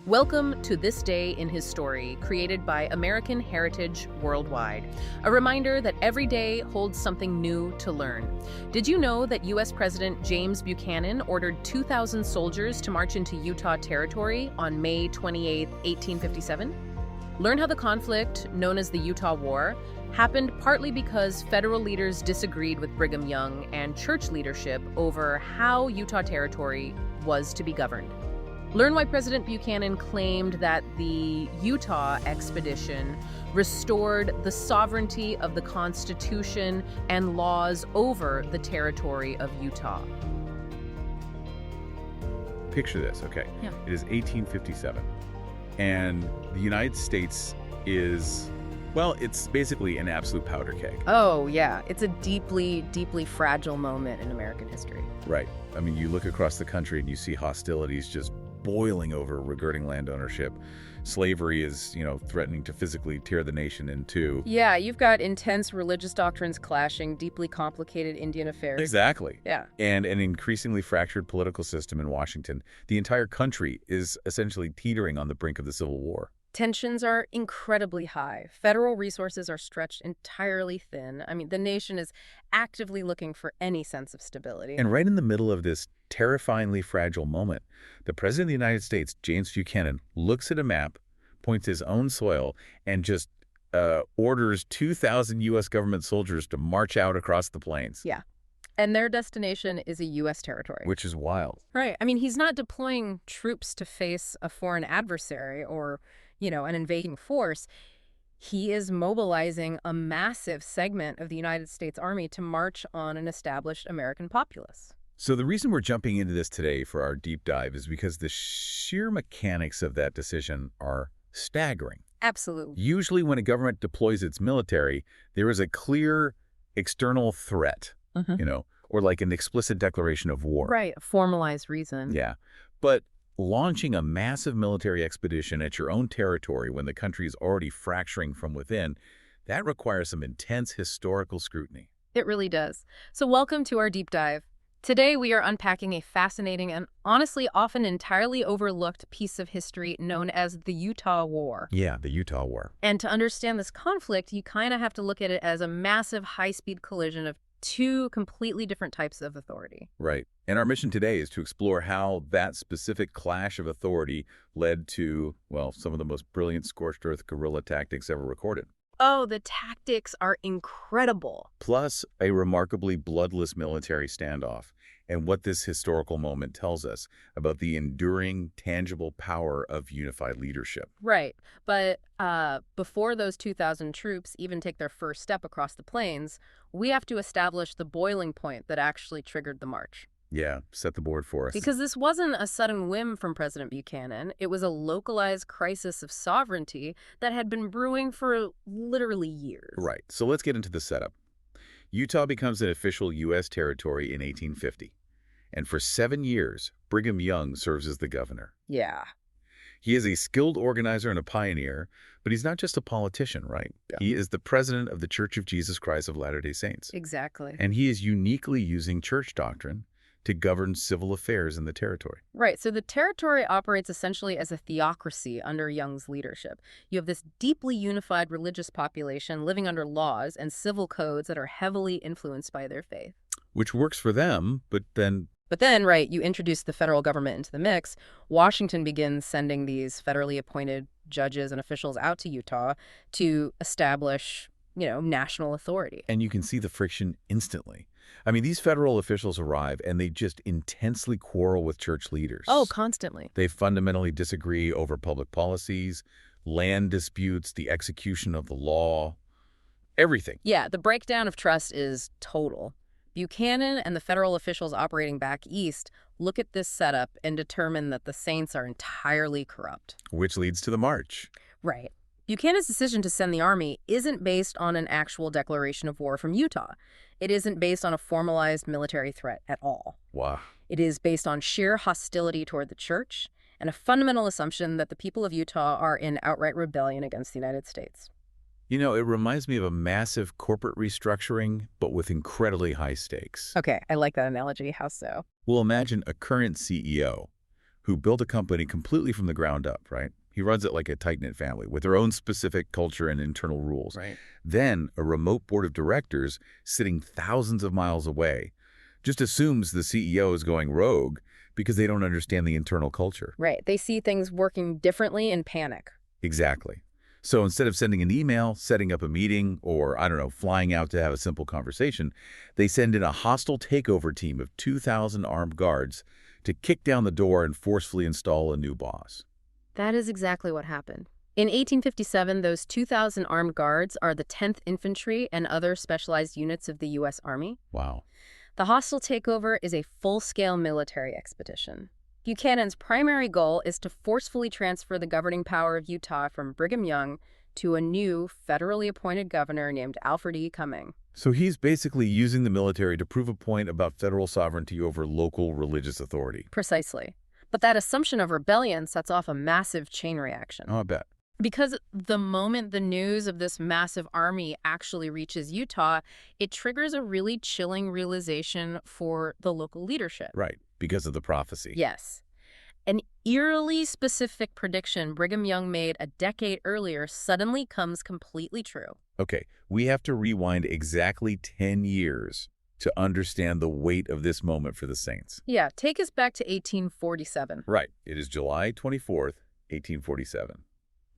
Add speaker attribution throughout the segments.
Speaker 1: Welcome to This Day in His Story, created by American Heritage Worldwide. A reminder that every day holds something new to learn. Did you know that U.S. President James Buchanan ordered 2,000 soldiers to march into Utah Territory on May 28, 1857? Learn how the conflict, known as the Utah War, happened partly because federal leaders disagreed with Brigham Young and church leadership over how Utah Territory was to be governed. Learn why President Buchanan claimed that the Utah expedition restored the sovereignty of the Constitution and laws over the territory of Utah.
Speaker 2: Picture this, okay?
Speaker 1: Yeah.
Speaker 2: It is 1857, and the United States is, well, it's basically an absolute powder keg.
Speaker 1: Oh, yeah. It's a deeply, deeply fragile moment in American history.
Speaker 2: Right. I mean, you look across the country and you see hostilities just boiling over regarding land ownership. Slavery is, threatening to physically tear the nation in two.
Speaker 1: Yeah, you've got intense religious doctrines clashing, deeply complicated Indian affairs.
Speaker 2: Exactly.
Speaker 1: Yeah.
Speaker 2: And an increasingly fractured political system in Washington. The entire country is essentially teetering on the brink of the Civil War.
Speaker 1: Tensions are incredibly high. Federal resources are stretched entirely thin. I mean, the nation is actively looking for any sense of stability.
Speaker 2: And right in the middle of this terrifyingly fragile moment, the President of the United States, James Buchanan, looks at a map, points his own soil, and just orders 2,000 U.S. government soldiers to march out across the plains.
Speaker 1: Yeah. And their destination is a U.S. territory.
Speaker 2: Which is wild.
Speaker 1: Right. I mean, he's not deploying troops to face a foreign adversary or, an invading force. He is mobilizing a massive segment of the United States Army to march on an established American populace.
Speaker 2: So the reason we're jumping into this today for our deep dive is because the sheer mechanics of that decision are staggering.
Speaker 1: Absolutely.
Speaker 2: Usually when a government deploys its military, there is a clear external threat, or like an explicit declaration of war.
Speaker 1: Right, a formalized reason.
Speaker 2: Yeah. But launching a massive military expedition at your own territory when the country is already fracturing from within, that requires some intense historical scrutiny.
Speaker 1: It really does. So welcome to our deep dive. Today we are unpacking a fascinating and honestly often entirely overlooked piece of history known as the Utah War.
Speaker 2: Yeah, the Utah War.
Speaker 1: And to understand this conflict, you kind of have to look at it as a massive high-speed collision of two completely different types of authority.
Speaker 2: Right. And our mission today is to explore how that specific clash of authority led to, well, some of the most brilliant scorched earth guerrilla tactics ever recorded.
Speaker 1: Oh, the tactics are incredible.
Speaker 2: Plus a remarkably bloodless military standoff, and what this historical moment tells us about the enduring, tangible power of unified leadership.
Speaker 1: Right. But before those 2,000 troops even take their first step across the plains, we have to establish the boiling point that actually triggered the march.
Speaker 2: Yeah, set the board for us.
Speaker 1: Because this wasn't a sudden whim from President Buchanan. It was a localized crisis of sovereignty that had been brewing for literally years.
Speaker 2: Right. So let's get into the setup. Utah becomes an official U.S. territory in 1850. And for 7 years, Brigham Young serves as the governor.
Speaker 1: Yeah.
Speaker 2: He is a skilled organizer and a pioneer, but he's not just a politician, right? Yeah. He is the president of the Church of Jesus Christ of Latter-day Saints.
Speaker 1: Exactly.
Speaker 2: And he is uniquely using church doctrine to govern civil affairs in the territory.
Speaker 1: Right. So the territory operates essentially as a theocracy under Young's leadership. You have this deeply unified religious population living under laws and civil codes that are heavily influenced by their faith.
Speaker 2: Which works for them, but then,
Speaker 1: right, you introduce the federal government into the mix. Washington begins sending these federally appointed judges and officials out to Utah to establish, national authority.
Speaker 2: And you can see the friction instantly. I mean, these federal officials arrive and they just intensely quarrel with church leaders.
Speaker 1: Oh, constantly.
Speaker 2: They fundamentally disagree over public policies, land disputes, the execution of the law, everything.
Speaker 1: Yeah, the breakdown of trust is total. Buchanan and the federal officials operating back east look at this setup and determine that the Saints are entirely corrupt.
Speaker 2: Which leads to the march.
Speaker 1: Right. Buchanan's decision to send the army isn't based on an actual declaration of war from Utah. It isn't based on a formalized military threat at all.
Speaker 2: Wow.
Speaker 1: It is based on sheer hostility toward the church and a fundamental assumption that the people of Utah are in outright rebellion against the United States.
Speaker 2: It reminds me of a massive corporate restructuring, but with incredibly high stakes.
Speaker 1: Okay, I like that analogy. How so?
Speaker 2: Well, imagine a current CEO who built a company completely from the ground up, right? He runs it like a tight-knit family with their own specific culture and internal rules.
Speaker 1: Right.
Speaker 2: Then a remote board of directors sitting thousands of miles away just assumes the CEO is going rogue because they don't understand the internal culture.
Speaker 1: Right. They see things working differently and panic.
Speaker 2: Exactly. So instead of sending an email, setting up a meeting, or, I don't know, flying out to have a simple conversation, they send in a hostile takeover team of 2,000 armed guards to kick down the door and forcefully install a new boss.
Speaker 1: That is exactly what happened. In 1857, those 2,000 armed guards are the 10th Infantry and other specialized units of the U.S. Army.
Speaker 2: Wow.
Speaker 1: The hostile takeover is a full-scale military expedition. Buchanan's primary goal is to forcefully transfer the governing power of Utah from Brigham Young to a new federally appointed governor named Alfred Cumming.
Speaker 2: So he's basically using the military to prove a point about federal sovereignty over local religious authority.
Speaker 1: Precisely. But that assumption of rebellion sets off a massive chain reaction.
Speaker 2: Oh, I bet.
Speaker 1: Because the moment the news of this massive army actually reaches Utah, it triggers a really chilling realization for the local leadership.
Speaker 2: Right, because of the prophecy.
Speaker 1: Yes. An eerily specific prediction Brigham Young made a decade earlier suddenly comes completely true.
Speaker 2: Okay, we have to rewind exactly 10 years to understand the weight of this moment for the Saints.
Speaker 1: Yeah, take us back to 1847.
Speaker 2: Right. It is July 24th, 1847.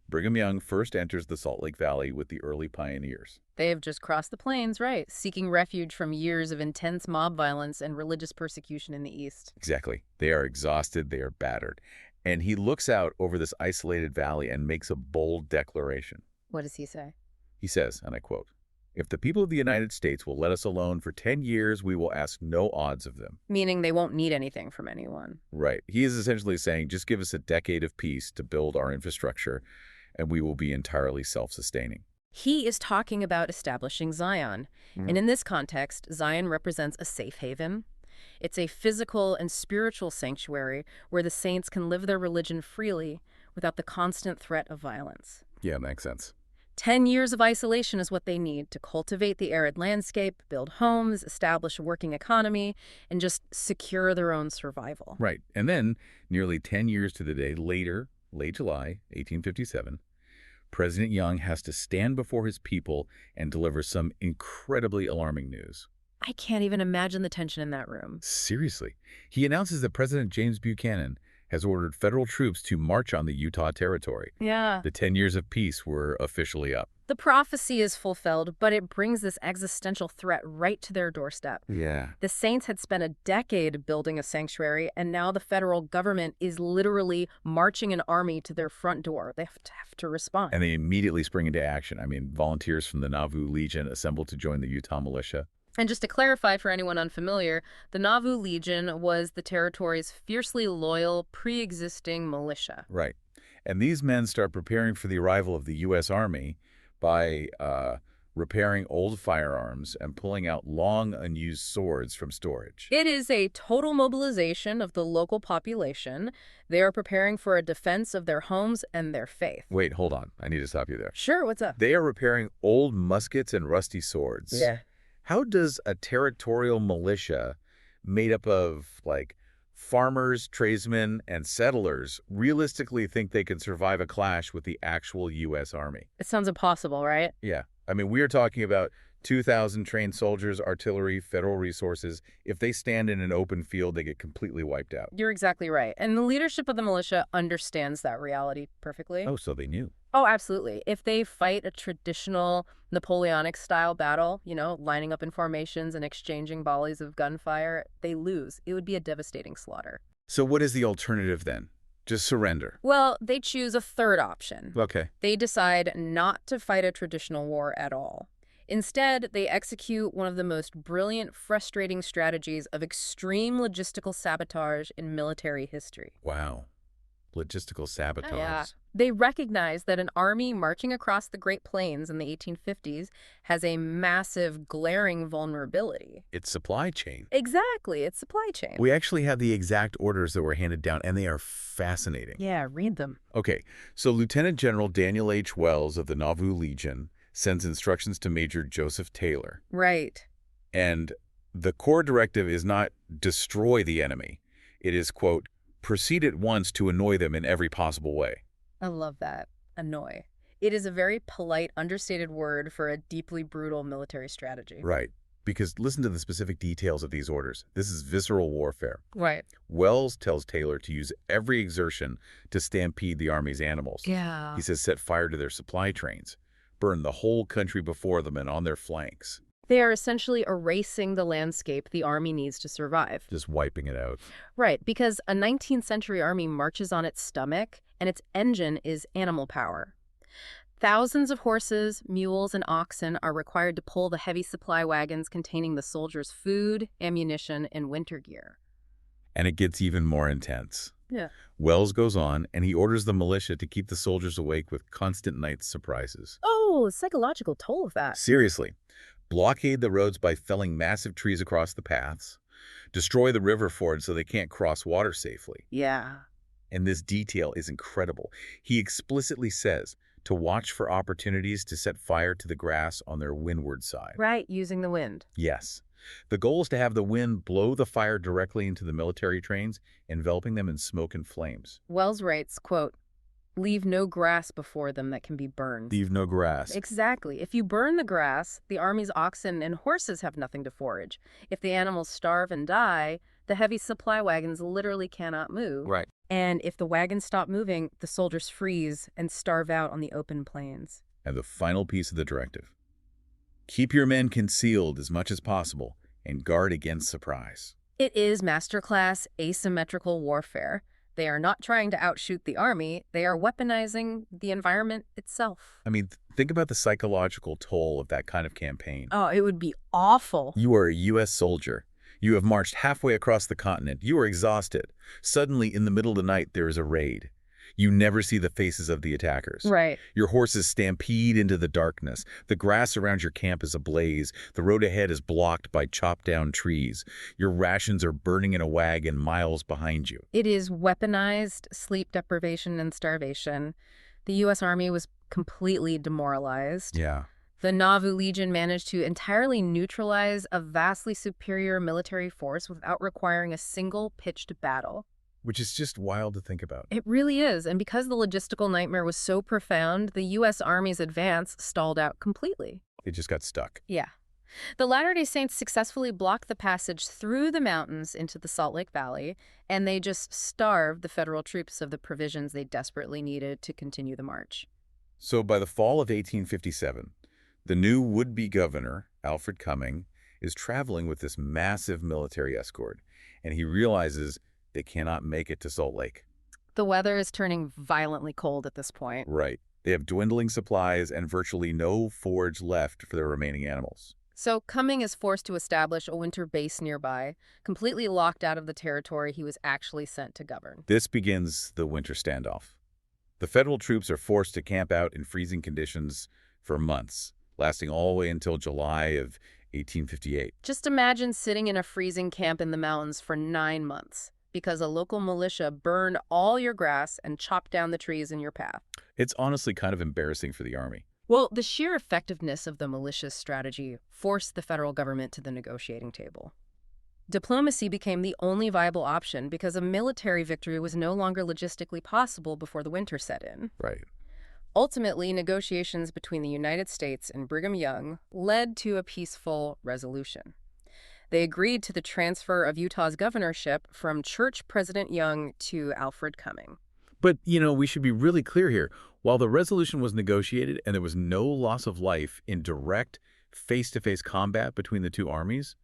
Speaker 2: Brigham Young first enters the Salt Lake Valley with the early pioneers.
Speaker 1: They have just crossed the plains, right, seeking refuge from years of intense mob violence and religious persecution in the East.
Speaker 2: Exactly. They are exhausted, they are battered. And he looks out over this isolated valley and makes a bold declaration.
Speaker 1: What does he say?
Speaker 2: He says, and I quote, "If the people of the United States will let us alone for 10 years, we will ask no odds of them."
Speaker 1: Meaning they won't need anything from anyone.
Speaker 2: Right. He is essentially saying, just give us a decade of peace to build our infrastructure, and we will be entirely self-sustaining.
Speaker 1: He is talking about establishing Zion. And in this context, Zion represents a safe haven. It's a physical and spiritual sanctuary where the saints can live their religion freely without the constant threat of violence.
Speaker 2: Yeah, makes sense.
Speaker 1: 10 years of isolation is what they need to cultivate the arid landscape, build homes, establish a working economy, and just secure their own survival.
Speaker 2: Right. And then, nearly 10 years to the day later, late July, 1857, President Young has to stand before his people and deliver some incredibly alarming news.
Speaker 1: I can't even imagine the tension in that room.
Speaker 2: Seriously. He announces that President James Buchanan has ordered federal troops to march on the Utah Territory.
Speaker 1: Yeah.
Speaker 2: The 10 years of peace were officially up.
Speaker 1: The prophecy is fulfilled, but it brings this existential threat right to their doorstep.
Speaker 2: Yeah.
Speaker 1: The Saints had spent a decade building a sanctuary, and now the federal government is literally marching an army to their front door. They have to respond.
Speaker 2: And they immediately spring into action. I mean, volunteers from the Nauvoo Legion assembled to join the Utah militia.
Speaker 1: And just to clarify for anyone unfamiliar, the Nauvoo Legion was the territory's fiercely loyal, pre-existing militia.
Speaker 2: Right. And these men start preparing for the arrival of the U.S. Army by repairing old firearms and pulling out long, unused swords from storage.
Speaker 1: It is a total mobilization of the local population. They are preparing for a defense of their homes and their faith.
Speaker 2: Wait, hold on. I need to stop you there.
Speaker 1: Sure, what's up?
Speaker 2: They are repairing old muskets and rusty swords.
Speaker 1: Yeah.
Speaker 2: How does a territorial militia made up of, like, farmers, tradesmen, and settlers realistically think they can survive a clash with the actual U.S. Army?
Speaker 1: It sounds impossible, right?
Speaker 2: Yeah. I mean, we are talking about 2,000 trained soldiers, artillery, federal resources. If they stand in an open field, they get completely wiped out.
Speaker 1: You're exactly right. And the leadership of the militia understands that reality perfectly.
Speaker 2: Oh, so they knew.
Speaker 1: Oh, absolutely. If they fight a traditional Napoleonic-style battle, lining up in formations and exchanging volleys of gunfire, they lose. It would be a devastating slaughter.
Speaker 2: So what is the alternative then? Just surrender?
Speaker 1: Well, they choose a third option.
Speaker 2: Okay.
Speaker 1: They decide not to fight a traditional war at all. Instead, they execute one of the most brilliant, frustrating strategies of extreme logistical sabotage in military history.
Speaker 2: Wow. Logistical sabotage.
Speaker 1: Oh, yeah. They recognize that an army marching across the Great Plains in the 1850s has a massive, glaring vulnerability.
Speaker 2: It's supply chain.
Speaker 1: Exactly. It's supply chain.
Speaker 2: We actually have the exact orders that were handed down, and they are fascinating.
Speaker 1: Yeah, read them.
Speaker 2: Okay, so Lieutenant General Daniel H. Wells of the Nauvoo Legion sends instructions to Major Joseph Taylor.
Speaker 1: Right.
Speaker 2: And the core directive is not destroy the enemy. It is, quote, proceed at once to annoy them in every possible way.
Speaker 1: I love that. Annoy. It is a very polite, understated word for a deeply brutal military strategy.
Speaker 2: Right. Because listen to the specific details of these orders. This is visceral warfare.
Speaker 1: Right.
Speaker 2: Wells tells Taylor to use every exertion to stampede the Army's animals.
Speaker 1: Yeah.
Speaker 2: He says set fire to their supply trains, burn the whole country before them and on their flanks.
Speaker 1: They are essentially erasing the landscape the Army needs to survive.
Speaker 2: Just wiping it out.
Speaker 1: Right, because a 19th century Army marches on its stomach, and its engine is animal power. Thousands of horses, mules, and oxen are required to pull the heavy supply wagons containing the soldiers' food, ammunition, and winter gear.
Speaker 2: And it gets even more intense.
Speaker 1: Yeah.
Speaker 2: Wells goes on, and he orders the militia to keep the soldiers awake with constant night surprises.
Speaker 1: Oh, the psychological toll of that.
Speaker 2: Seriously. Blockade the roads by felling massive trees across the paths. Destroy the river fords so they can't cross water safely.
Speaker 1: Yeah.
Speaker 2: And this detail is incredible. He explicitly says to watch for opportunities to set fire to the grass on their windward side.
Speaker 1: Right, using the wind.
Speaker 2: Yes. The goal is to have the wind blow the fire directly into the military trains, enveloping them in smoke and flames.
Speaker 1: Wells writes, quote, "Leave no grass before them that can be burned."
Speaker 2: Leave no grass.
Speaker 1: Exactly. If you burn the grass, the Army's oxen and horses have nothing to forage. If the animals starve and die, the heavy supply wagons literally cannot move.
Speaker 2: Right.
Speaker 1: And if the wagons stop moving, the soldiers freeze and starve out on the open plains.
Speaker 2: And the final piece of the directive. Keep your men concealed as much as possible and guard against surprise.
Speaker 1: It is masterclass asymmetrical warfare. They are not trying to outshoot the Army. They are weaponizing the environment itself.
Speaker 2: I mean, think about the psychological toll of that kind of campaign.
Speaker 1: Oh, it would be awful.
Speaker 2: You are a U.S. soldier. You have marched halfway across the continent. You are exhausted. Suddenly, in the middle of the night, there is a raid. You never see the faces of the attackers.
Speaker 1: Right.
Speaker 2: Your horses stampede into the darkness. The grass around your camp is ablaze. The road ahead is blocked by chopped-down trees. Your rations are burning in a wagon miles behind you.
Speaker 1: It is weaponized sleep deprivation and starvation. The U.S. Army was completely demoralized.
Speaker 2: Yeah.
Speaker 1: The Nauvoo Legion managed to entirely neutralize a vastly superior military force without requiring a single pitched battle.
Speaker 2: Which is just wild to think about.
Speaker 1: It really is, and because the logistical nightmare was so profound, the U.S. Army's advance stalled out completely.
Speaker 2: They just got stuck.
Speaker 1: Yeah. The Latter-day Saints successfully blocked the passage through the mountains into the Salt Lake Valley, and they just starved the federal troops of the provisions they desperately needed to continue the march.
Speaker 2: So by the fall of 1857, the new would-be governor, Alfred Cumming, is traveling with this massive military escort, and he realizes they cannot make it to Salt Lake.
Speaker 1: The weather is turning violently cold at this point.
Speaker 2: Right. They have dwindling supplies and virtually no forage left for their remaining animals.
Speaker 1: So Cumming is forced to establish a winter base nearby, completely locked out of the territory he was actually sent to govern.
Speaker 2: This begins the winter standoff. The federal troops are forced to camp out in freezing conditions for months, lasting all the way until July of 1858.
Speaker 1: Just imagine sitting in a freezing camp in the mountains for 9 months because a local militia burned all your grass and chopped down the trees in your path.
Speaker 2: It's honestly kind of embarrassing for the Army.
Speaker 1: Well, the sheer effectiveness of the militia's strategy forced the federal government to the negotiating table. Diplomacy became the only viable option because a military victory was no longer logistically possible before the winter set in.
Speaker 2: Right.
Speaker 1: Ultimately, negotiations between the United States and Brigham Young led to a peaceful resolution. They agreed to the transfer of Utah's governorship from Church President Young to Alfred Cumming.
Speaker 2: But, we should be really clear here. While the resolution was negotiated and there was no loss of life in direct face-to-face combat between the two armies,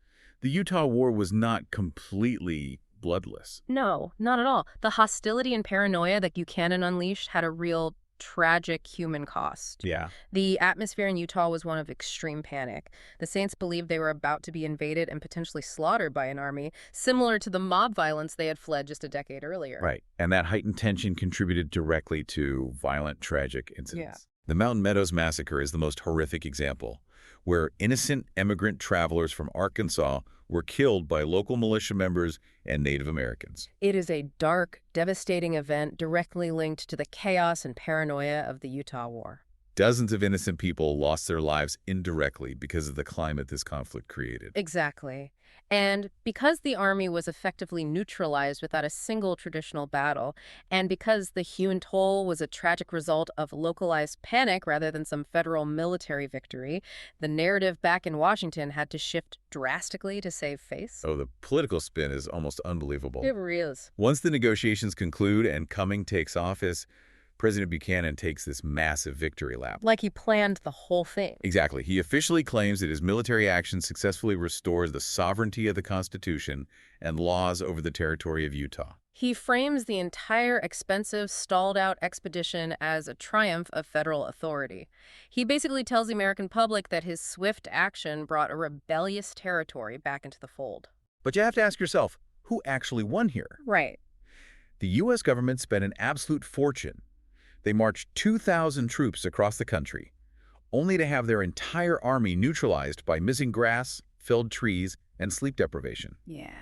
Speaker 2: the Utah War was not completely bloodless.
Speaker 1: No, not at all. The hostility and paranoia that Buchanan unleashed had a real tragic human cost.
Speaker 2: Yeah.
Speaker 1: The atmosphere in Utah was one of extreme panic. The Saints believed they were about to be invaded and potentially slaughtered by an army, similar to the mob violence they had fled just a decade earlier.
Speaker 2: Right. And that heightened tension contributed directly to violent, tragic incidents.
Speaker 1: Yeah.
Speaker 2: The Mountain Meadows Massacre is the most horrific example, where innocent immigrant travelers from Arkansas were killed by local militia members and Native Americans.
Speaker 1: It is a dark, devastating event directly linked to the chaos and paranoia of the Utah War.
Speaker 2: Dozens of innocent people lost their lives indirectly because of the climate this conflict created.
Speaker 1: Exactly. And because the army was effectively neutralized without a single traditional battle, and because the human toll was a tragic result of localized panic rather than some federal military victory, the narrative back in Washington had to shift drastically to save face.
Speaker 2: Oh, the political spin is almost unbelievable.
Speaker 1: It really is.
Speaker 2: Once the negotiations conclude and Cumming takes office, President Buchanan takes this massive victory lap.
Speaker 1: Like he planned the whole thing.
Speaker 2: Exactly. He officially claims that his military action successfully restores the sovereignty of the Constitution and laws over the territory of Utah.
Speaker 1: He frames the entire expensive, stalled-out expedition as a triumph of federal authority. He basically tells the American public that his swift action brought a rebellious territory back into the fold.
Speaker 2: But you have to ask yourself, who actually won here?
Speaker 1: Right.
Speaker 2: The U.S. government spent an absolute fortune. They marched 2,000 troops across the country, only to have their entire army neutralized by missing grass, felled trees, and sleep deprivation.
Speaker 1: Yeah.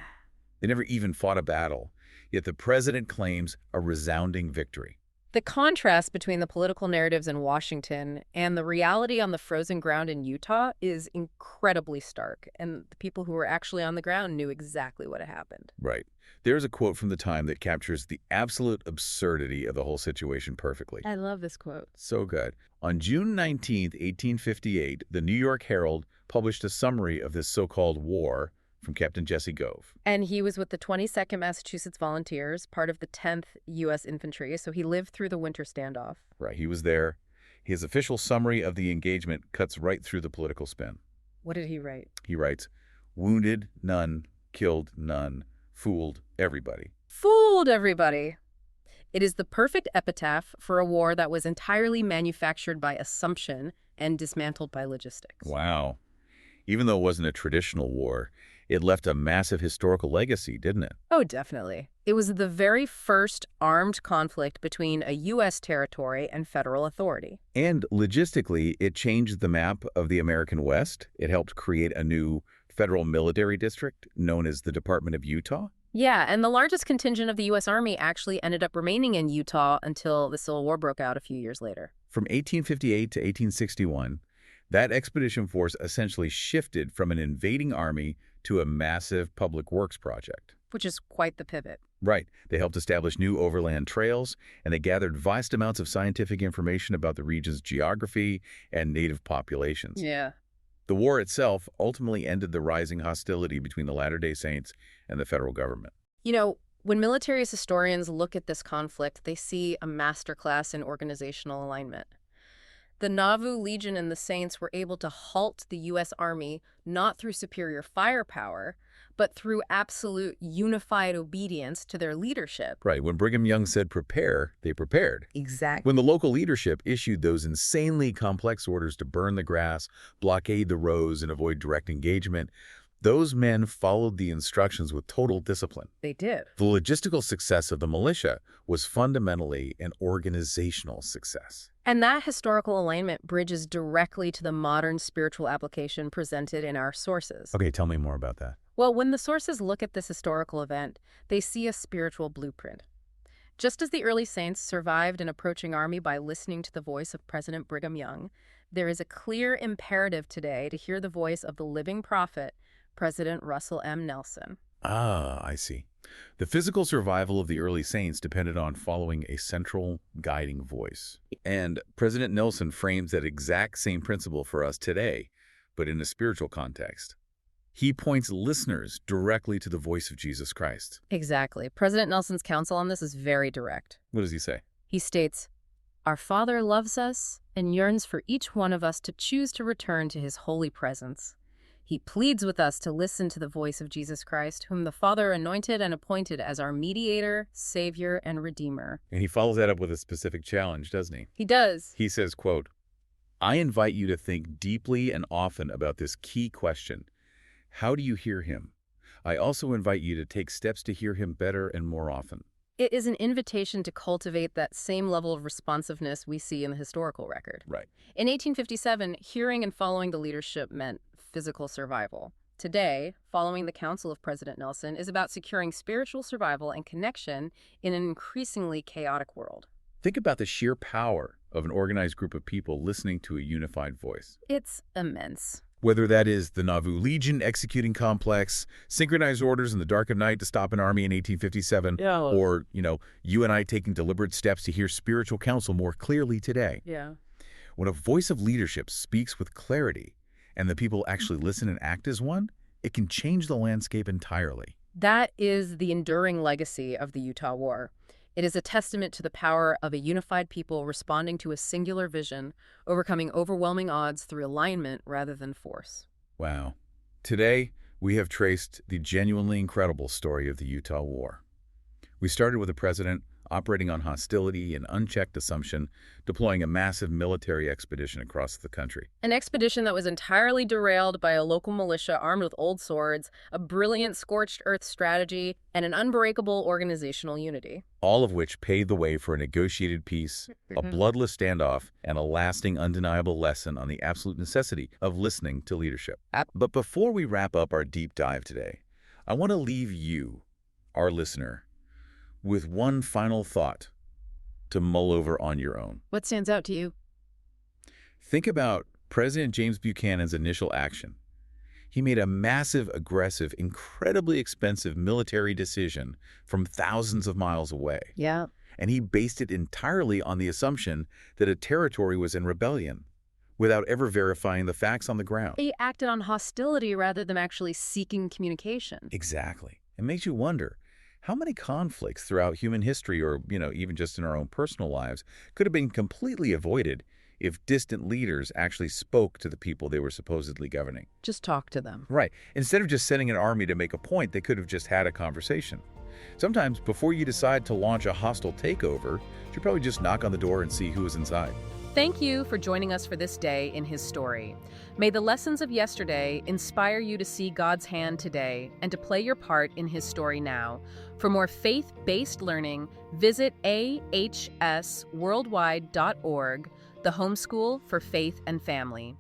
Speaker 2: They never even fought a battle, yet the president claims a resounding victory.
Speaker 1: The contrast between the political narratives in Washington and the reality on the frozen ground in Utah is incredibly stark, and the people who were actually on the ground knew exactly what had happened.
Speaker 2: Right. There's a quote from the time that captures the absolute absurdity of the whole situation perfectly.
Speaker 1: I love this quote.
Speaker 2: So good. On June 19, 1858, the New York Herald published a summary of this so-called war from Captain Jesse Gove.
Speaker 1: And he was with the 22nd Massachusetts Volunteers, part of the 10th U.S. Infantry, so he lived through the winter standoff.
Speaker 2: Right, he was there. His official summary of the engagement cuts right through the political spin.
Speaker 1: What did he write?
Speaker 2: He writes, "Wounded, none. Killed, none. Fooled, everybody."
Speaker 1: Fooled everybody. It is the perfect epitaph for a war that was entirely manufactured by assumption and dismantled by logistics.
Speaker 2: Wow. Even though it wasn't a traditional war, it left a massive historical legacy, didn't it?
Speaker 1: Oh, definitely. It was the very first armed conflict between a U.S. territory and federal authority.
Speaker 2: And logistically, it changed the map of the American West. It helped create a new federal military district known as the Department of Utah.
Speaker 1: Yeah, and the largest contingent of the U.S. Army actually ended up remaining in Utah until the Civil War broke out a few years later.
Speaker 2: From 1858 to 1861, that expedition force essentially shifted from an invading army to a massive public works project.
Speaker 1: Which is quite the pivot.
Speaker 2: Right. They helped establish new overland trails, and they gathered vast amounts of scientific information about the region's geography and native populations.
Speaker 1: Yeah.
Speaker 2: The war itself ultimately ended the rising hostility between the Latter-day Saints and the federal government.
Speaker 1: You know, when military historians look at this conflict, they see a masterclass in organizational alignment. The Nauvoo Legion and the Saints were able to halt the U.S. Army not through superior firepower, but through absolute unified obedience to their leadership.
Speaker 2: Right. When Brigham Young said prepare, they prepared.
Speaker 1: Exactly.
Speaker 2: When the local leadership issued those insanely complex orders to burn the grass, blockade the roads, and avoid direct engagement, those men followed the instructions with total discipline.
Speaker 1: They did.
Speaker 2: The logistical success of the militia was fundamentally an organizational success.
Speaker 1: And that historical alignment bridges directly to the modern spiritual application presented in our sources.
Speaker 2: Okay, tell me more about that.
Speaker 1: Well, when the sources look at this historical event, they see a spiritual blueprint. Just as the early saints survived an approaching army by listening to the voice of President Brigham Young, there is a clear imperative today to hear the voice of the living prophet, President Russell M. Nelson.
Speaker 2: Ah, I see. The physical survival of the early saints depended on following a central guiding voice. And President Nelson frames that exact same principle for us today, but in a spiritual context. He points listeners directly to the voice of Jesus Christ.
Speaker 1: Exactly. President Nelson's counsel on this is very direct.
Speaker 2: What does he say?
Speaker 1: He states, "Our Father loves us and yearns for each one of us to choose to return to his holy presence. He pleads with us to listen to the voice of Jesus Christ, whom the Father anointed and appointed as our mediator, savior, and redeemer."
Speaker 2: And he follows that up with a specific challenge, doesn't he?
Speaker 1: He does.
Speaker 2: He says, quote, "I invite you to think deeply and often about this key question. How do you hear him? I also invite you to take steps to hear him better and more often."
Speaker 1: It is an invitation to cultivate that same level of responsiveness we see in the historical record.
Speaker 2: Right.
Speaker 1: In 1857, hearing and following the leadership meant physical survival. Today, following the counsel of President Nelson is about securing spiritual survival and connection in an increasingly chaotic world.
Speaker 2: Think about the sheer power of an organized group of people listening to a unified voice.
Speaker 1: It's immense.
Speaker 2: Whether that is the Nauvoo Legion executing complex, synchronized orders in the dark of night to stop an army in 1857, or, you and I taking deliberate steps to hear spiritual counsel more clearly today.
Speaker 1: Yeah.
Speaker 2: When a voice of leadership speaks with clarity and the people actually listen and act as one, it can change the landscape entirely.
Speaker 1: That is the enduring legacy of the Utah War. It is a testament to the power of a unified people responding to a singular vision, overcoming overwhelming odds through alignment rather than force.
Speaker 2: Wow. Today, we have traced the genuinely incredible story of the Utah War. We started with a president operating on hostility and unchecked assumption, deploying a massive military expedition across the country.
Speaker 1: An expedition that was entirely derailed by a local militia armed with old swords, a brilliant scorched earth strategy, and an unbreakable organizational unity.
Speaker 2: All of which paved the way for a negotiated peace, a bloodless standoff, and a lasting, undeniable lesson on the absolute necessity of listening to leadership. But before we wrap up our deep dive today, I want to leave you, our listener, with one final thought to mull over on your own.
Speaker 1: What stands out to you?
Speaker 2: Think about President James Buchanan's initial action. He made a massive, aggressive, incredibly expensive military decision from thousands of miles away.
Speaker 1: Yeah.
Speaker 2: And he based it entirely on the assumption that a territory was in rebellion, without ever verifying the facts on the ground.
Speaker 1: He acted on hostility rather than actually seeking communication.
Speaker 2: Exactly. It makes you wonder, how many conflicts throughout human history, or, even just in our own personal lives, could have been completely avoided if distant leaders actually spoke to the people they were supposedly governing?
Speaker 1: Just talk to them.
Speaker 2: Right. Instead of just sending an army to make a point, they could have just had a conversation. Sometimes, before you decide to launch a hostile takeover, you should probably just knock on the door and see who is inside.
Speaker 1: Thank you for joining us for this day in his story. May the lessons of yesterday inspire you to see God's hand today and to play your part in his story now. For more faith-based learning, visit ahsworldwide.org, the homeschool for faith and family.